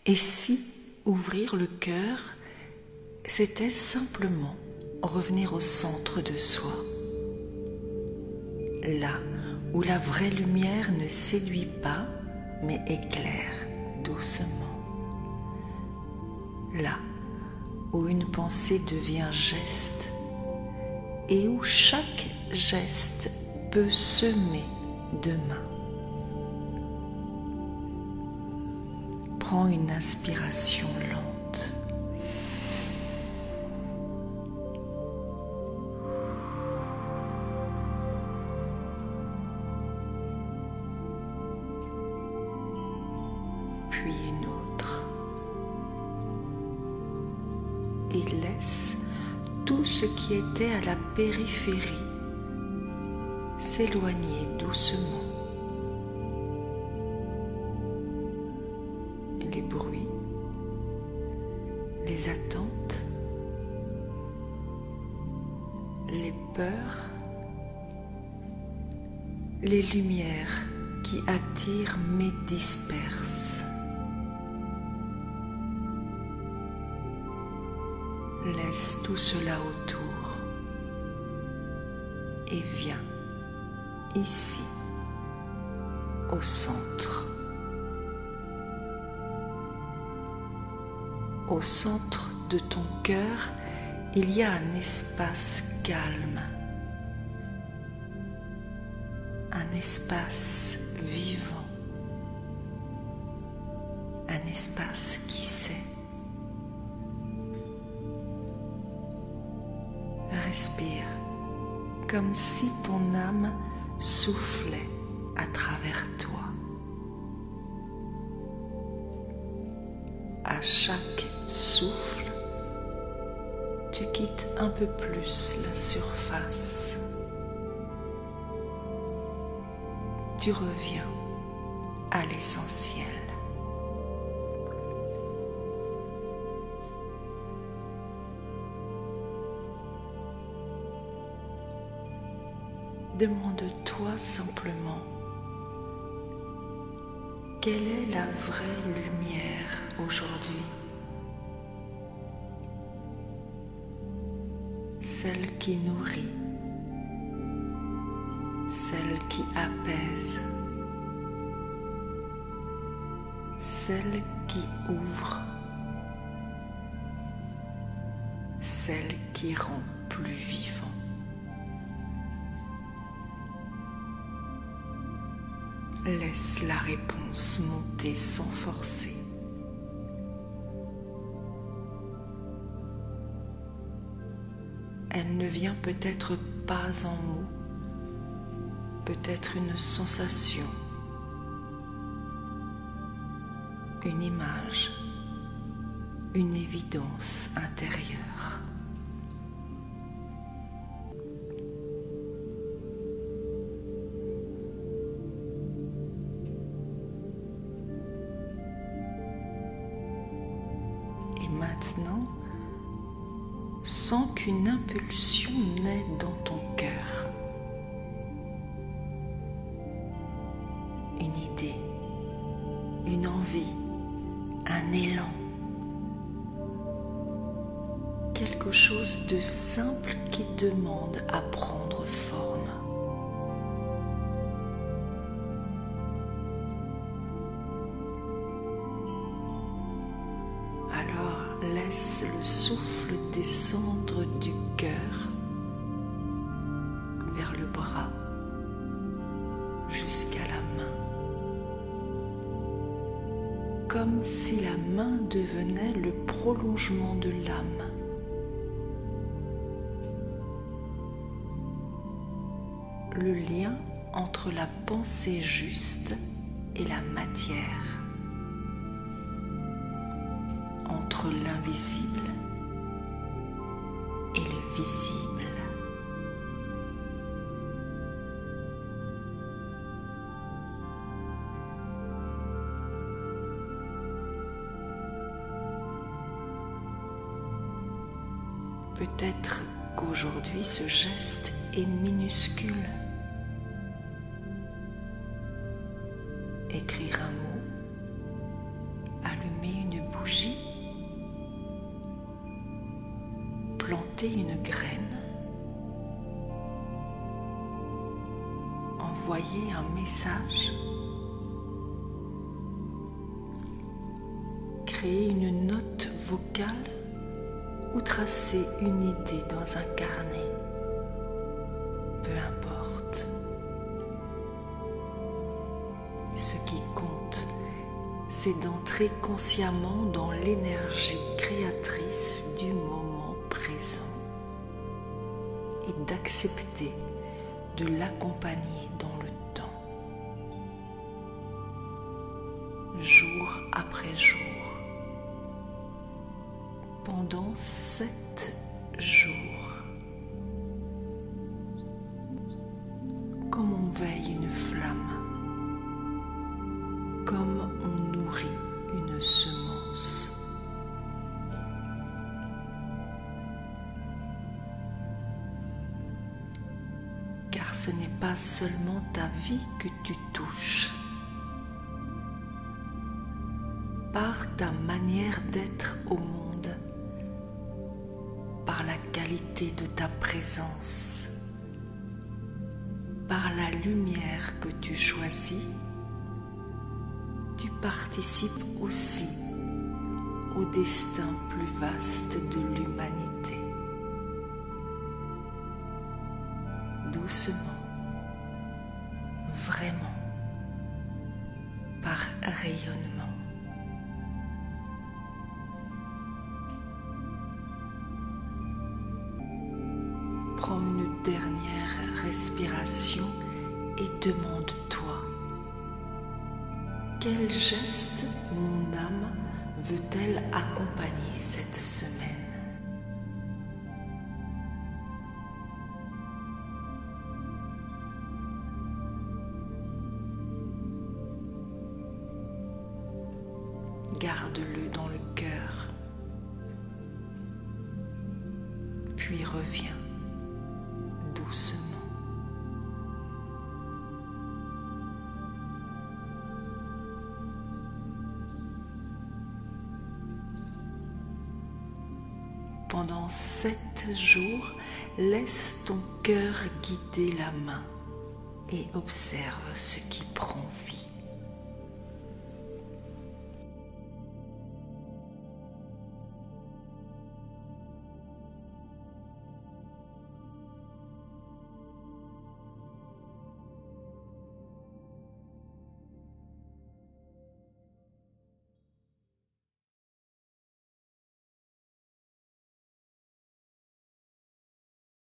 Et si ouvrir le cœur, c'était simplement revenir au centre de soi, là où la vraie lumière ne séduit pas, mais éclaire doucement, là où une pensée devient geste et où chaque geste peut semer demain. Prends une inspiration lente. Puis une autre. Et laisse tout ce qui était à la périphérie s'éloigner doucement. Les bruits, les attentes, les peurs, les lumières qui attirent mais dispersent. Laisse tout cela autour et viens ici, au centre. Au centre de ton cœur, il y a un espace calme, un espace vivant, un espace qui sait. Respire comme si ton âme soufflait à travers toi. À chaque souffle, tu quittes un peu plus la surface. Tu reviens à l'essentiel. Demande-toi simplement quelle est la vraie lumière aujourd'hui, celle qui nourrit, celle qui apaise, celle qui ouvre, celle qui rend plus vivant. Laisse la réponse monter sans forcer. Elle ne vient peut-être pas en mots, peut-être une sensation, une image, une évidence intérieure. Maintenant, sens qu'une impulsion naît dans ton cœur. Une idée, une envie, un élan. Quelque chose de simple qui demande à prendre forme. Alors laisse le souffle descendre du cœur vers le bras jusqu'à la main, comme si la main devenait le prolongement de l'âme. Le lien entre la pensée juste et la matière, entre l'invisible et le visible. Peut-être qu'aujourd'hui ce geste est minuscule. Écrire un mot, allumer une planter une graine, envoyer un message, créer une note vocale ou tracer une idée dans un carnet, peu importe. Ce qui compte, c'est d'entrer consciemment dans l'énergie créatrice du moment présent et d'accepter de l'accompagner dans le temps, jour après jour, pendant 7 jours, comme on veille une flamme, comme on nourrit une semence. Car ce n'est pas seulement ta vie que tu touches. Par ta manière d'être au monde, par la qualité de ta présence, par la lumière que tu choisis, tu participes aussi au destin plus vaste de l'humanité. Doucement, vraiment, par rayonnement. Prends une dernière respiration et demande-toi: quel geste mon âme veut-elle accompagner cette semaine? Garde-le dans le cœur, puis reviens doucement. Pendant 7 jours, laisse ton cœur guider la main et observe ce qui prend vie.